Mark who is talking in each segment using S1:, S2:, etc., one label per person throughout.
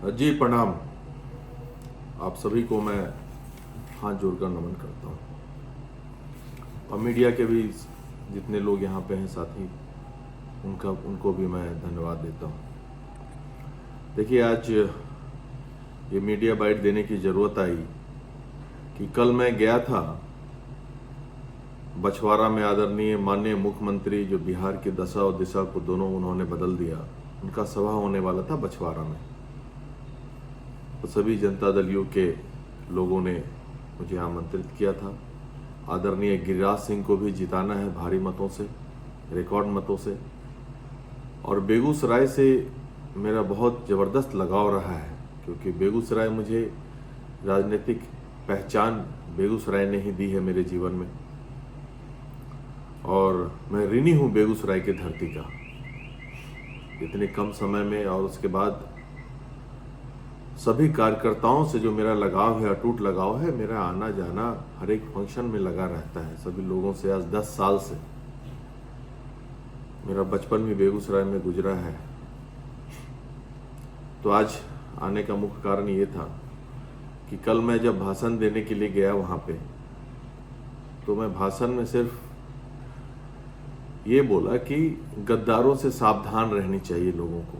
S1: जी प्रणाम। आप सभी को मैं हाथ जोड़कर नमन करता हूँ और मीडिया के भी जितने लोग यहाँ पे हैं साथी, उनको भी मैं धन्यवाद देता हूँ। देखिए, आज ये मीडिया बाइट देने की ज़रूरत आई कि कल मैं गया था बछवाड़ा में। आदरणीय माननीय मुख्यमंत्री जो बिहार की दशा और दिशा को दोनों उन्होंने बदल दिया, उनका सभा होने वाला था बछवाड़ा में। तो सभी जनता दलियों के लोगों ने मुझे आमंत्रित किया था। आदरणीय गिरिराज सिंह को भी जिताना है भारी मतों से, रिकॉर्ड मतों से। और बेगूसराय से मेरा बहुत ज़बरदस्त लगाव रहा है, क्योंकि बेगूसराय मुझे राजनीतिक पहचान बेगूसराय ने ही दी है मेरे जीवन में, और मैं ऋणी हूँ बेगूसराय की धरती का। इतने कम समय में, और उसके बाद सभी कार्यकर्ताओं से जो मेरा लगाव है, अटूट लगाव है। मेरा आना जाना हर एक फंक्शन में लगा रहता है सभी लोगों से। आज 10 साल से मेरा बचपन भी बेगूसराय में गुजरा है। तो आज आने का मुख्य कारण ये था कि कल मैं जब भाषण देने के लिए गया वहाँ पे, तो मैं भाषण में सिर्फ ये बोला कि गद्दारों से सावधान रहनी चाहिए लोगों को।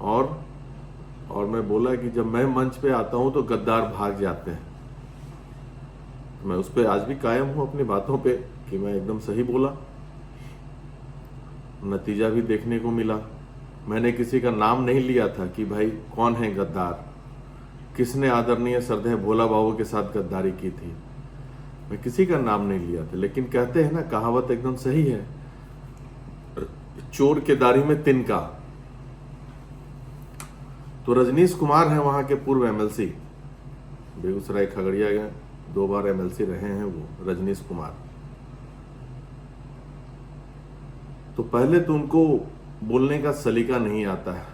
S1: और मैं बोला कि जब मैं मंच पे आता हूं तो गद्दार भाग जाते हैं। मैं उस पर आज भी कायम हूं अपनी बातों पे कि मैं एकदम सही बोला। नतीजा भी देखने को मिला। मैंने किसी का नाम नहीं लिया था कि भाई कौन है गद्दार, किसने आदरणीय श्रद्धेय भोला बाबू के साथ गद्दारी की थी। मैं किसी का नाम नहीं लिया था, लेकिन कहते हैं ना, कहावत एकदम सही है, चोर के दाढ़ी में तिनका। तो रजनीश कुमार हैं वहां के पूर्व एमएलसी, बेगूसराय खगड़िया गए 2 बार एमएलसी रहे हैं वो रजनीश कुमार। तो पहले तो उनको बोलने का सलीका नहीं आता है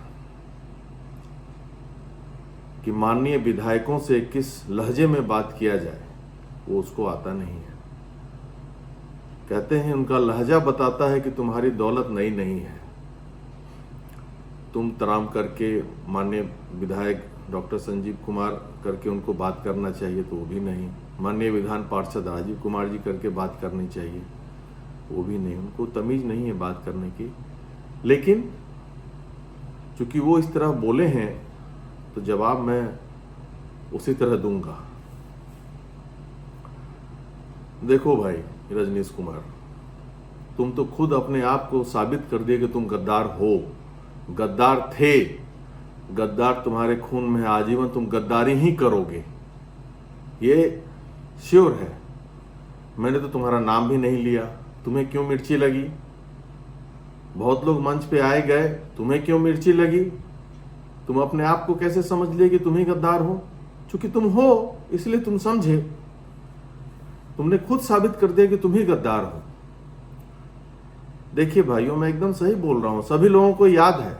S1: कि माननीय विधायकों से किस लहजे में बात किया जाए, वो उसको आता नहीं है। कहते हैं उनका लहजा बताता है कि तुम्हारी दौलत नई नहीं है, तुम तराम करके माननीय विधायक डॉक्टर संजीव कुमार करके उनको बात करना चाहिए तो वो भी नहीं, माननीय विधान पार्षद राजीव कुमार जी करके बात करनी चाहिए वो भी नहीं। उनको तमीज नहीं है बात करने की। लेकिन चूंकि वो इस तरह बोले हैं तो जवाब मैं उसी तरह दूंगा। देखो भाई रजनीश कुमार, तुम तो खुद अपने आप को साबित कर दिए कि तुम गद्दार हो, गद्दार थे। गद्दार तुम्हारे खून में है, आजीवन तुम गद्दारी ही करोगे, ये श्योर है। मैंने तो तुम्हारा नाम भी नहीं लिया, तुम्हें क्यों मिर्ची लगी? बहुत लोग मंच पे आए गए, तुम्हें क्यों मिर्ची लगी? तुम अपने आप को कैसे समझ लिए कि तुम ही गद्दार हो? चूंकि तुम हो इसलिए तुम समझे, तुमने खुद साबित कर दिया कि तुम ही गद्दार हो। देखिए भाइयों, मैं एकदम सही बोल रहा हूं। सभी लोगों को याद है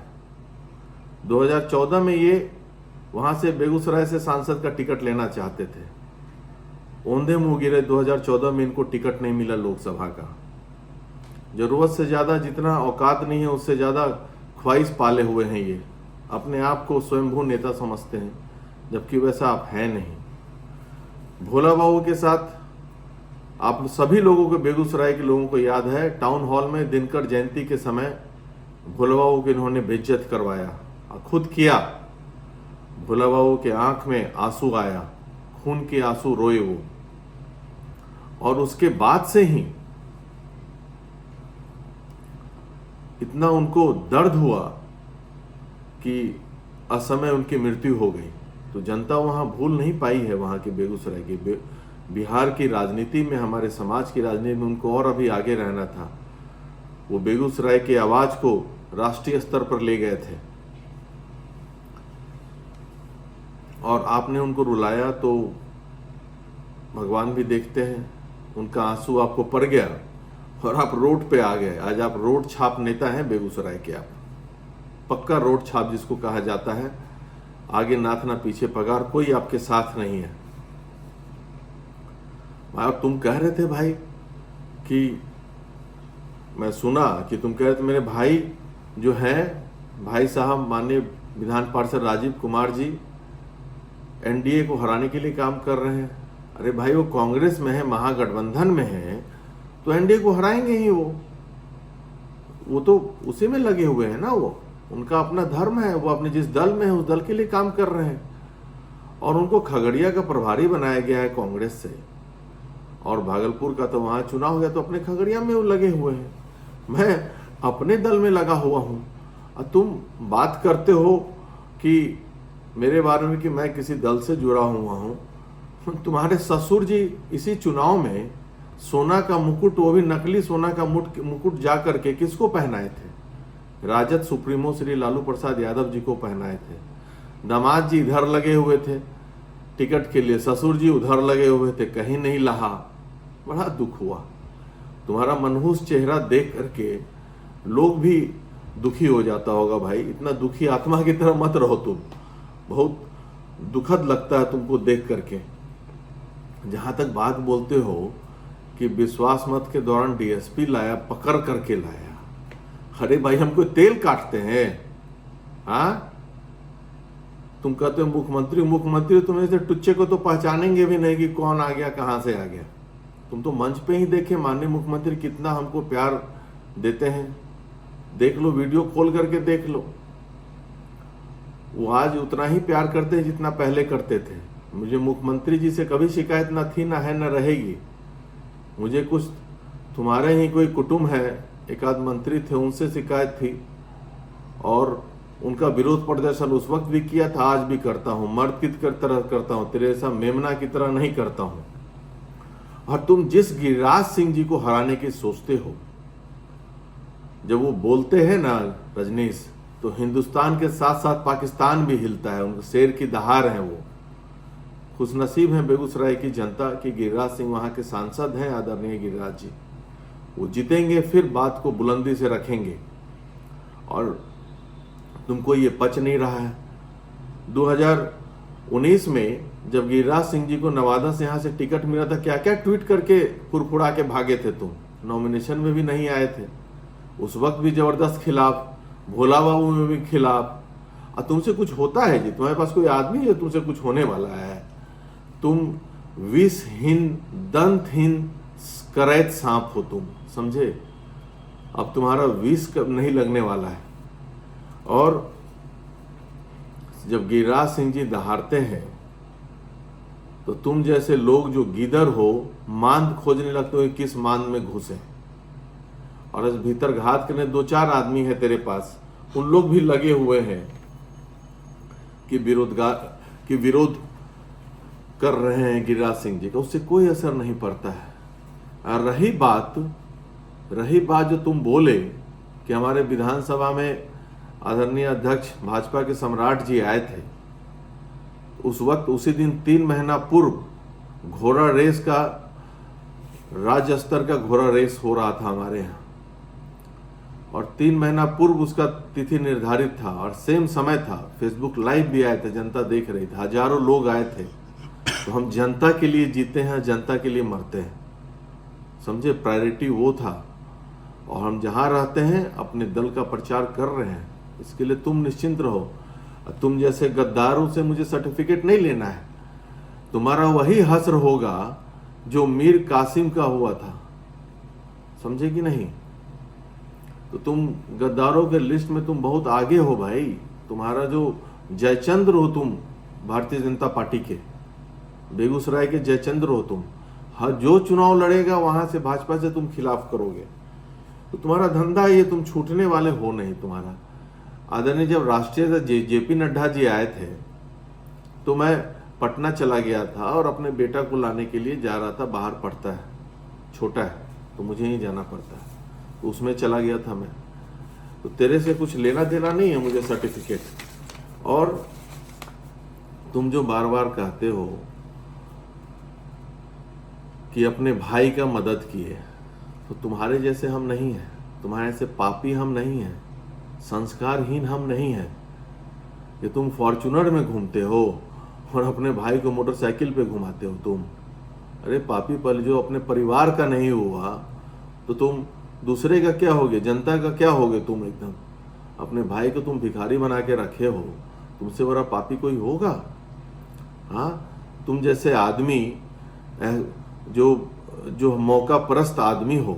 S1: 2014 में ये वहां से बेगूसराय से सांसद का टिकट लेना चाहते थे, औंधे मुंह गिरे। 2014 में इनको टिकट नहीं मिला लोकसभा का। जरूरत से ज्यादा, जितना औकात नहीं है उससे ज्यादा ख्वाहिश पाले हुए हैं ये। अपने आप को स्वयंभू नेता समझते हैं, जबकि वैसा आप है नहीं। भोला बाबू के साथ आप सभी लोगों को, बेगूसराय के लोगों को याद है, टाउन हॉल में दिनकर जयंती के समय भोला बाबू को इन्होंने बेइज्जत करवाया, खुद किया। भोला बाबू के आंख में आंसू आया, खून के आंसू रोए वो। और उसके बाद से ही इतना उनको दर्द हुआ कि असमय उनकी मृत्यु हो गई। तो जनता वहां भूल नहीं पाई है, वहां की बेगूसराय की, बिहार की राजनीति में, हमारे समाज की राजनीति में उनको और अभी आगे रहना था। वो बेगूसराय की आवाज को राष्ट्रीय स्तर पर ले गए थे और आपने उनको रुलाया। तो भगवान भी देखते हैं, उनका आंसू आपको पड़ गया और आप रोड पे आ गए। आज आप रोड छाप नेता हैं बेगूसराय के, आप पक्का रोड छाप जिसको कहा जाता है। आगे नाथ ना पीछे पगार, कोई आपके साथ नहीं है। और तुम कह रहे थे भाई कि मैं सुना कि तुम कह रहे थे मेरे भाई जो हैं भाई साहब माननीय विधान पार्षद राजीव कुमार जी एनडीए को हराने के लिए काम कर रहे हैं। अरे भाई, वो कांग्रेस में है, महागठबंधन में है, तो एनडीए को हराएंगे ही। वो तो उसी में लगे हुए हैं ना। वो उनका अपना धर्म है, वो अपने जिस दल में है उस दल के लिए काम कर रहे हैं। और उनको खगड़िया का प्रभारी बनाया गया है कांग्रेस से, और भागलपुर का तो वहां चुनाव हो गया, तो अपने खगड़िया में वो लगे हुए हैं। मैं अपने दल में लगा हुआ हूं, और तुम बात करते हो कि मेरे बारे में कि मैं किसी दल से जुड़ा हुआ हूं। तुम्हारे ससुर जी इसी चुनाव में सोना का मुकुट, वो भी नकली सोना का मुकुट जा करके किसको पहनाए थे? राजद सुप्रीमो श्री लालू प्रसाद यादव जी को पहनाए थे। दामाद जी इधर लगे हुए थे टिकट के लिए, ससुर जी उधर लगे हुए थे, कहीं नहीं लहा। बड़ा दुख हुआ। तुम्हारा मनहूस चेहरा देख करके लोग भी दुखी हो जाता होगा। भाई, इतना दुखी आत्मा की तरह मत रहो तुम। बहुत दुखद लगता है तुमको देख करके। जहां तक बात बोलते हो कि विश्वास मत के दौरान डीएसपी लाया, पकड़ करके लाया। अरे भाई, हमको तेल काटते हैं? हाँ, तुम कहते हो मुख्यमंत्री, तुम ऐसे टुच्चे को तो पहचानेंगे भी नहीं कि कौन आ गया, कहां से आ गया। तुम तो मंच पे ही देखे माननीय मुख्यमंत्री कितना हमको प्यार देते हैं। देख लो, वीडियो कॉल करके देख लो। वो आज उतना ही प्यार करते हैं जितना पहले करते थे। मुझे मुख्यमंत्री जी से कभी शिकायत ना थी, ना है, ना रहेगी। मुझे कुछ तुम्हारे ही कोई कुटुंब है, एक आध मंत्री थे, उनसे शिकायत थी, और उनका विरोध प्रदर्शन उस वक्त भी किया था, आज भी करता हूं। मर्द की तरह करता हूं, तेरे ऐसा मेमना की तरह नहीं करता हूं। और तुम जिस गिरिराज सिंह जी को हराने की सोचते हो, जब वो बोलते हैं ना रजनीश, तो हिंदुस्तान के साथ साथ पाकिस्तान भी हिलता है। उनके शेर की दहाड़ है वो। खुशनसीब है बेगूसराय की जनता कि गिरिराज सिंह वहां के सांसद हैं, आदरणीय गिरिराज जी। वो जीतेंगे, फिर बात को बुलंदी से रखेंगे। और तुमको ये पच नहीं रहा है। 2019 में जब गिरिराज सिंह जी को नवादा से यहां से टिकट मिला था, क्या क्या ट्वीट करके फुरफुरा के भागे थे तुम। नॉमिनेशन में भी नहीं आए थे, उस वक्त भी जबरदस्त खिलाफ, भोला बाबू में भी खिलाफ। और तुमसे कुछ होता है जी? तुम्हारे पास कोई आदमी है तुमसे कुछ होने वाला है? तुम विषहीन, दंतहीन, करैत सांप हो तुम, समझे? अब तुम्हारा विष नहीं लगने वाला है। और जब गिरिराज सिंह जी दहाड़ते हैं तो तुम जैसे लोग जो गीदड़ हो, मांद खोजने लगते हो किस मांद में घुसे। और इस भीतर घात करने 2-4 आदमी है तेरे पास, उन लोग भी लगे हुए हैं कि विरोध कर रहे हैं गिरिराज सिंह जी का। उससे कोई असर नहीं पड़ता है। और रही बात जो तुम बोले कि हमारे विधानसभा में आदरणीय अध्यक्ष भाजपा के सम्राट जी आए थे, उस वक्त उसी दिन 3 महीना पूर्व घोड़ा रेस का, राज्य स्तर का घोड़ा रेस हो रहा था हमारे यहाँ, और 3 महीना पूर्व उसका तिथि निर्धारित था और सेम समय था। फेसबुक लाइव भी आए थे, जनता देख रही थी, हजारों लोग आए थे। तो हम जनता के लिए जीते हैं, जनता के लिए मरते हैं, समझे? प्रायोरिटी वो था। और हम जहां रहते हैं अपने दल का प्रचार कर रहे हैं, इसके लिए तुम निश्चिंत रहो। तुम जैसे गद्दारों से मुझे सर्टिफिकेट नहीं लेना है। तुम्हारा वही हश्र होगा जो मीर कासिम का हुआ था, समझे कि नहीं? तो तुम गद्दारों के लिस्ट में तुम बहुत आगे हो भाई। तुम्हारा जो जयचंद्र हो तुम, भारतीय जनता पार्टी के बेगूसराय के जयचंद्र हो तुम। हर जो चुनाव लड़ेगा वहां से भाजपा से तुम खिलाफ करोगे। तो तुम्हारा धंधा ये, तुम छूटने वाले हो नहीं। तुम्हारा आदरणीय जब राष्ट्रीय जेपी नड्डा जी आए थे तो मैं पटना चला गया था और अपने बेटा को लाने के लिए जा रहा था। बाहर पढ़ता है, छोटा है, तो मुझे ही जाना पड़ता है, तो उसमें चला गया था मैं। तो तेरे से कुछ लेना देना नहीं है मुझे सर्टिफिकेट। और तुम जो बार बार कहते हो कि अपने भाई का मदद किए, तो तुम्हारे जैसे हम नहीं हैं, तुम्हारे जैसे पापी हम नहीं हैं, संस्कारहीन हम नहीं हैं कि तुम फॉर्च्यूनर में घूमते हो और अपने भाई को मोटरसाइकिल पे घुमाते हो तुम। अरे पापी पल, जो अपने परिवार का नहीं हुआ तो तुम दूसरे का क्या होगे, जनता का क्या होगे तुम एकदम। अपने भाई को तुम भिखारी बना के रखे हो, तुमसे बड़ा पापी कोई होगा? हाँ, तुम जैसे आदमी जो जो मौका परस्त आदमी हो,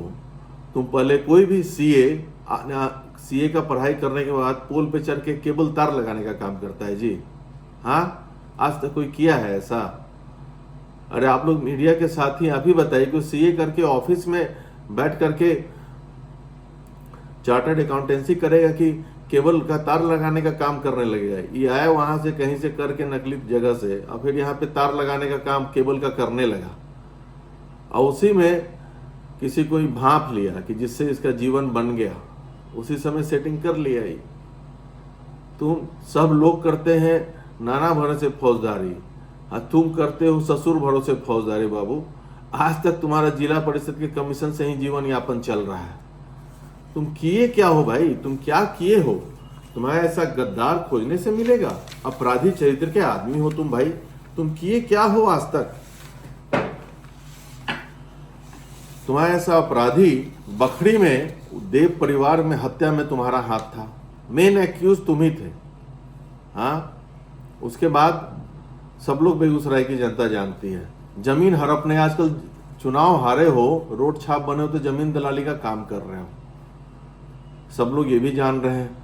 S1: तुम पहले कोई भी सीए का पढ़ाई करने के बाद पोल पे चढ़ के केबल तार लगाने का काम करता है जी। हाँ, आज तक कोई किया है ऐसा? अरे आप लोग मीडिया के साथी आप ही बताइए कि सीए करके ऑफिस में बैठ करके चार्टर्ड अकाउंटेंसी करेगा कि केबल का तार लगाने का काम करने लगेगा? ये आया वहां से कहीं से करके नकली जगह से, और फिर यहाँ पे तार लगाने का काम केबल का करने लगा, और उसी में किसी कोई भांप लिया कि जिससे इसका जीवन बन गया, उसी समय सेटिंग कर लिया ही। तुम सब लोग करते हैं नाना भरोसे फौजदारी, तुम करते हो ससुर भरोसे फौजदारी। बाबू, आज तक तुम्हारा जिला परिषद के कमीशन से ही जीवन यापन चल रहा है। तुम किए क्या हो भाई? तुम क्या किए हो? तुम्हारा ऐसा गद्दार खोजने से मिलेगा? अपराधी चरित्र के आदमी हो तुम भाई। तुम किए क्या हो आज तक? तुम्हारा ऐसा अपराधी, बखरी में देव परिवार में हत्या में तुम्हारा हाथ था, मेन एक्यूज तुम ही थे। हाँ, उसके बाद सब लोग बेगूसराय की जनता जानती है। जमीन हड़पने, आजकल चुनाव हारे हो, रोड छाप बने हो तो जमीन दलाली का काम कर रहे हो, सब लोग ये भी जान रहे हैं।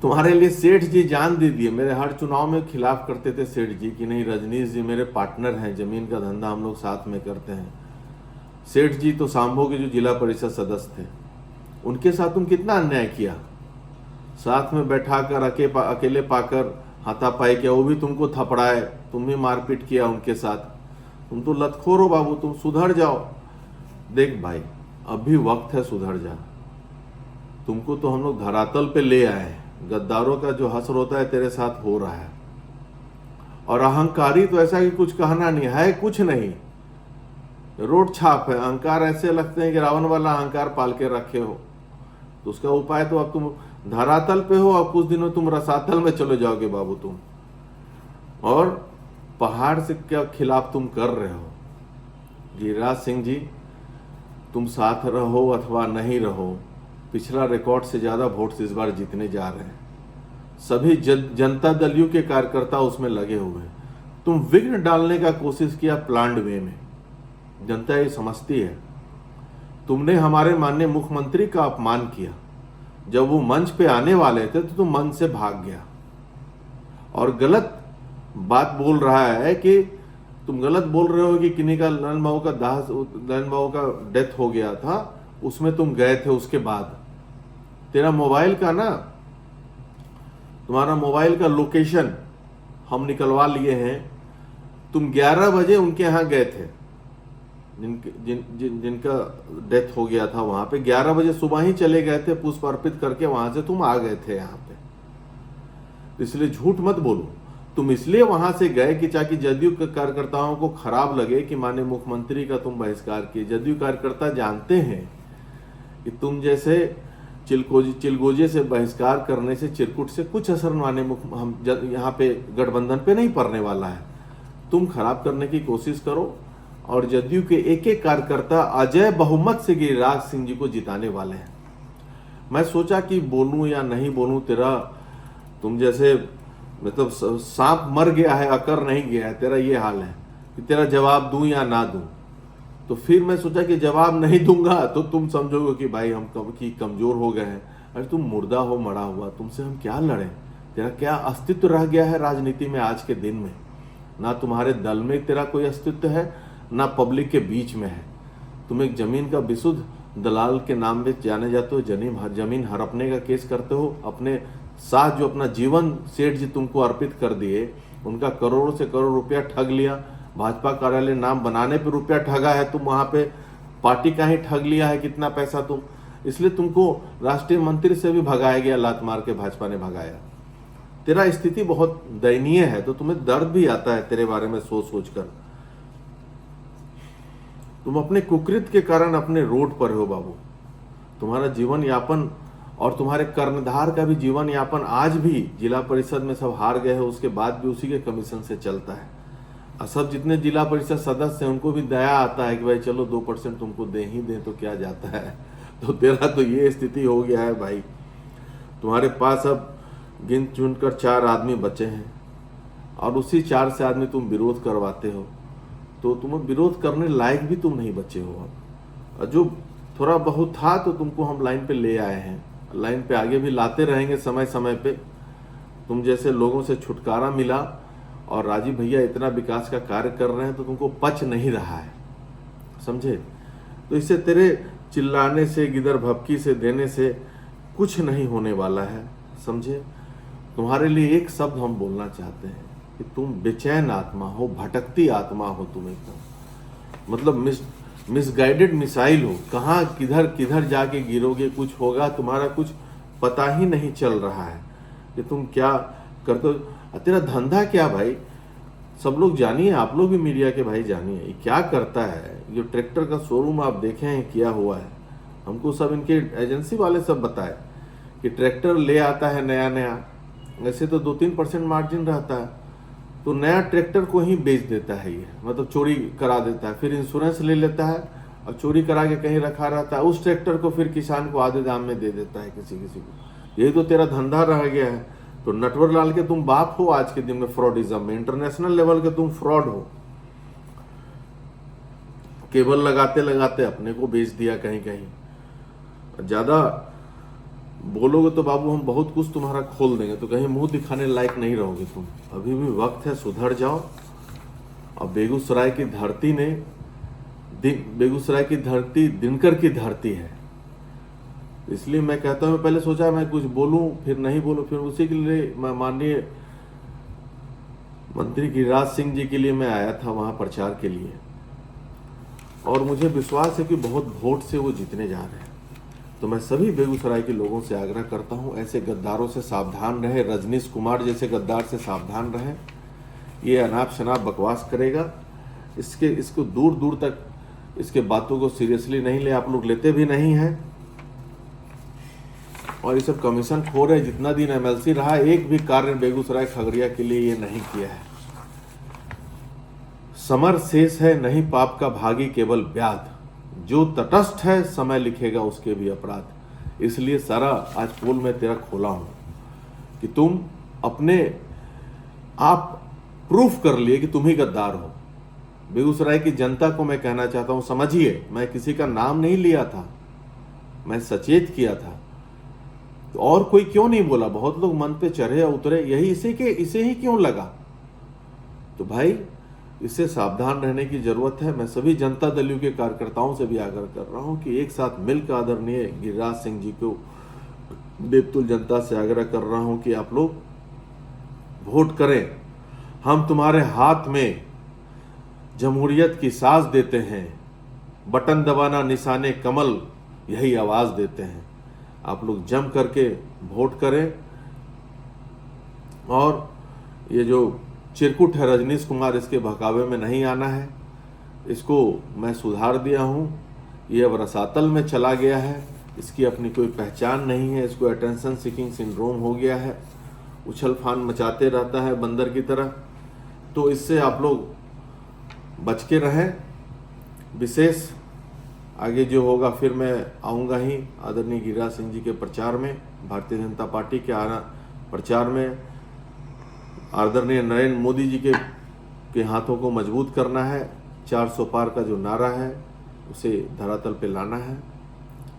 S1: तुम्हारे लिए सेठ जी जान दे दिए। मेरे हर चुनाव में खिलाफ करते थे सेठ जी कि नहीं, रजनीश जी मेरे पार्टनर हैं, जमीन का धंधा हम लोग साथ में करते हैं। सेठ जी तो सांभो के जो जिला परिषद सदस्य थे, उनके साथ तुम कितना अन्याय किया। साथ में बैठाकर अकेले पाकर हाथापाई किया, वो भी तुमको थपड़ाए, तुम भी मारपीट किया उनके साथ। तुम तो लतखोर हो बाबू, तुम सुधर जाओ। देख भाई, अभी वक्त है, सुधर जा। तुमको तो हम लोग धरातल पे ले आए। गद्दारों का जो हश्र होता है तेरे साथ हो रहा है। और अहंकारी तो ऐसा कि कुछ कहना नहीं है, कुछ नहीं, रोड छाप है। अहंकार ऐसे लगते हैं कि रावण वाला अहंकार पाल के रखे हो। तो उसका उपाय तो अब तुम धरातल पे हो, अब कुछ दिनों तुम रसातल में चले जाओगे बाबू तुम। और पहाड़ से क्या खिलाफ तुम कर रहे हो? गिरिराज सिंह जी, तुम साथ रहो अथवा नहीं रहो, पिछला रिकॉर्ड से ज्यादा वोट इस बार जीतने जा रहे हैं। सभी जनता दलियों के कार्यकर्ता उसमें लगे हुए हैं। तुम विघ्न डालने का कोशिश किया प्लान्ड वे में, जनता ये समझती है। तुमने हमारे माननीय मुख्यमंत्री का अपमान किया। जब वो मंच पे आने वाले थे तो तुम मंच से भाग गया और गलत बात बोल रहा है कि तुम गलत बोल रहे हो कि किन्हीं का ललन बाबू का डेथ हो गया था, उसमें तुम गए थे। उसके बाद तेरा मोबाइल का ना, तुम्हारा मोबाइल का लोकेशन हम निकलवा लिए हैं। तुम 11 बजे उनके यहाँ गए थे, जिनका डेथ हो गया था वहां पे 11 बजे सुबह ही चले गए थे, पुष्प अर्पित करके वहां से तुम आ गए थे यहाँ पे। इसलिए झूठ मत बोलो। तुम इसलिए वहां से गए कि ताकि जदयू के कार्यकर्ताओं को खराब लगे कि माननीय मुख्यमंत्री का तुम बहिष्कार किए। जदयू कार्यकर्ता जानते हैं कि तुम जैसे चिलगोजे से बहिष्कार करने से, चिरकुट से कुछ असर माने हम यहाँ पे गठबंधन पे नहीं पड़ने वाला है। तुम खराब करने की कोशिश करो और जदयू के एक एक कार्यकर्ता अजय बहुमत से गिरिराज सिंह जी को जिताने वाले हैं। मैं सोचा कि बोलूं या नहीं बोलूं, तेरा तुम जैसे मतलब सांप मर गया है अकर नहीं गया है, तेरा ये हाल है कि तेरा जवाब दूं या ना दूं। तो फिर मैं सोचा कि जवाब नहीं दूंगा तो तुम समझोगे कि भाई हम कमजोर हो गए हैं। अरे तुम मुर्दा हो, मरा हुआ, तुमसे हम क्या लड़ें? तेरा क्या अस्तित्व रह गया है राजनीति में आज के दिन में? ना तुम्हारे दल में तेरा कोई अस्तित्व है, ना पब्लिक के बीच में है। तुम एक जमीन का विशुद्ध दलाल के नाम में जाने जाते हो, जमीन हड़पने का केस करते हो। अपने साथ जो अपना जीवन सेठ जी तुमको अर्पित कर दिए, उनका करोड़ों से करोड़ रुपया ठग लिया। भाजपा कार्यालय नाम बनाने पे रुपया ठगा है तुम, वहां पे पार्टी का ही ठग लिया है कितना पैसा तुम। इसलिए तुमको राष्ट्रीय मंत्री से भी भगाया गया, लात मार के भाजपा ने भगाया। तेरा स्थिति बहुत दयनीय है, तो तुम्हें दर्द भी आता है तेरे बारे में सोच सोच कर। तुम अपने कुकृत के कारण अपने रोड पर हो बाबू। तुम्हारा जीवन यापन और तुम्हारे कर्णधार का भी जीवन यापन आज भी जिला परिषद में सब हार गए हैं, उसके बाद भी उसी के कमीशन से चलता है। और सब जितने जिला परिषद सदस्य हैं उनको भी दया आता है कि भाई चलो 2% तुमको दे ही दें तो क्या जाता है। तो तेरा तो ये स्थिति हो गया है भाई। तुम्हारे पास अब गिन चुन कर 4 आदमी बचे हैं और उसी 4 से आदमी तुम विरोध करवाते हो, तो तुम विरोध करने लायक भी तुम नहीं बचे हो। अब जो थोड़ा बहुत था तो तुमको हम लाइन पे ले आए हैं, लाइन पे आगे भी लाते रहेंगे समय समय पे। तुम जैसे लोगों से छुटकारा मिला और राजीव भैया इतना विकास का कार्य कर रहे हैं तो तुमको पच नहीं रहा है, समझे। तो इससे तेरे चिल्लाने से, गिदर भपकी से देने से कुछ नहीं होने वाला है, समझे। तुम्हारे लिए एक शब्द हम बोलना चाहते हैं कि तुम बेचैन आत्मा हो, भटकती आत्मा हो तुम एकदम, मतलब मिसगाइडेड मिसाइल हो। कहाँ किधर किधर जाके गिरोगे, कुछ होगा, तुम्हारा कुछ पता ही नहीं चल रहा है कि तुम क्या करते हो। तेरा धंधा क्या भाई, सब लोग जानिए, आप लोग भी मीडिया के भाई जानिए, ये क्या करता है। जो ट्रैक्टर का शोरूम आप देखे हैं किया हुआ है, हमको सब इनके एजेंसी वाले सब बताए कि ट्रैक्टर ले आता है नया नया, वैसे तो 2-3% मार्जिन रहता है, तो नया ट्रैक्टर को ही बेच देता है ये, मतलब चोरी करा देता है, फिर इंश्योरेंस ले लेता है और चोरी करा के कहीं रखा रहता है। उस ट्रैक्टर को फिर किसान को आधे दाम में दे देता है किसी किसी को। यही तो तेरा धंधा रह गया है। तो नटवर लाल के तुम बाप हो आज के दिन में, फ्रॉडिज्म में इंटरनेशनल लेवल के तुम फ्रॉड हो। केबल लगाते लगाते अपने को बेच दिया कहीं कहीं। ज्यादा बोलोगे तो बाबू हम बहुत कुछ तुम्हारा खोल देंगे, तो कहीं मुंह दिखाने लायक नहीं रहोगे तुम। अभी भी वक्त है, सुधर जाओ। और बेगूसराय की धरती ने, बेगूसराय की धरती दिनकर की धरती है, इसलिए मैं कहता हूं, मैं पहले सोचा मैं कुछ बोलूं फिर नहीं बोलूं, फिर उसी के लिए मैं माननीय मंत्री गिरिराज सिंह जी के लिए मैं आया था वहां प्रचार के लिए, और मुझे विश्वास है कि बहुत वोट से वो जीतने जा रहे हैं। तो मैं सभी बेगूसराय के लोगों से आग्रह करता हूं, ऐसे गद्दारों से सावधान रहे, रजनीश कुमार जैसे गद्दार से सावधान रहे। ये अनाप शनाप बकवास करेगा, इसको दूर दूर तक इसके बातों को सीरियसली नहीं ले, आप लोग लेते भी नहीं हैं। और ये सब कमीशन खोर है। जितना दिन एमएलसी रहा, एक भी कार्य बेगूसराय खगड़िया के लिए ये नहीं किया है। समर शेष है नहीं पाप का भागी केवल व्याध, जो तटस्थ है समय लिखेगा उसके भी अपराध। इसलिए सारा आज पोल में तेरा खोला हूं कि तुम अपने आप प्रूफ कर लिए कि तुम ही गद्दार हो। बेगूसराय की जनता को मैं कहना चाहता हूं, समझिए, मैं किसी का नाम नहीं लिया था, मैं सचेत किया था। तो और कोई क्यों नहीं बोला? बहुत लोग मन पे चढ़े उतरे, यही इसे ही क्यों लगा? तो भाई इससे सावधान रहने की जरूरत है। मैं सभी जनता दलियों के कार्यकर्ताओं से भी आग्रह कर रहा हूं कि एक साथ मिलकर आदरणीय गिरिराज सिंह जी को, देवतुल जनता से आग्रह कर रहा हूं कि आप लोग वोट करें। हम तुम्हारे हाथ में जमहूरियत की साज देते हैं, बटन दबाना निशाने कमल यही आवाज देते हैं। आप लोग जम करके वोट करें। और ये जो चिरकुट है रजनीश कुमार, इसके बहकावे में नहीं आना है। इसको मैं सुधार दिया हूं, ये अब रसातल में चला गया है, इसकी अपनी कोई पहचान नहीं है, इसको अटेंशन सीकिंग सिंड्रोम हो गया है, उछल फान मचाते रहता है बंदर की तरह। तो इससे आप लोग बच के रहें। विशेष आगे जो होगा फिर मैं आऊँगा ही आदरणीय गिरिराज सिंह जी के प्रचार में, भारतीय जनता पार्टी के प्रचार में। आदरणीय नरेंद्र मोदी जी के हाथों को मजबूत करना है। 400 पार का जो नारा है उसे धरातल पे लाना है।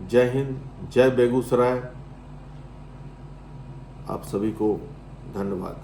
S1: जय हिंद, जय बेगूसराय। आप सभी को धन्यवाद।